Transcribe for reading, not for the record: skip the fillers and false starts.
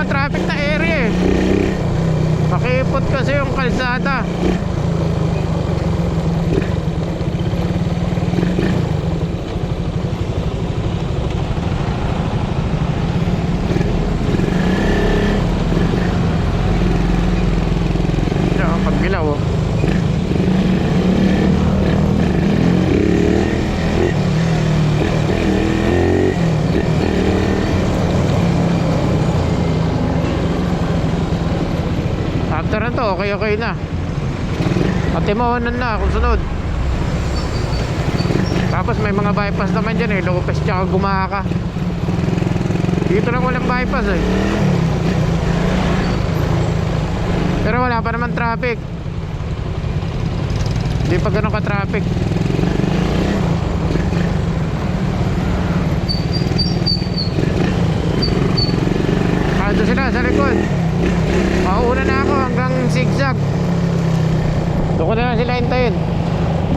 naman traffic na area eh. Makipot kasi yung kalsada. Yan, pagbilaw oh. After na to, okay na. Patimonan na kung sunod. Tapos may mga bypass naman dyan eh, Lopez tsaka Gumaka. Dito lang walang bypass eh. Pero wala pa naman traffic. Hindi pa ganun ka traffic. Ando sila sa likod. Mauuna na ako hanggang zigzag. Doon ko na lang sila hintayin.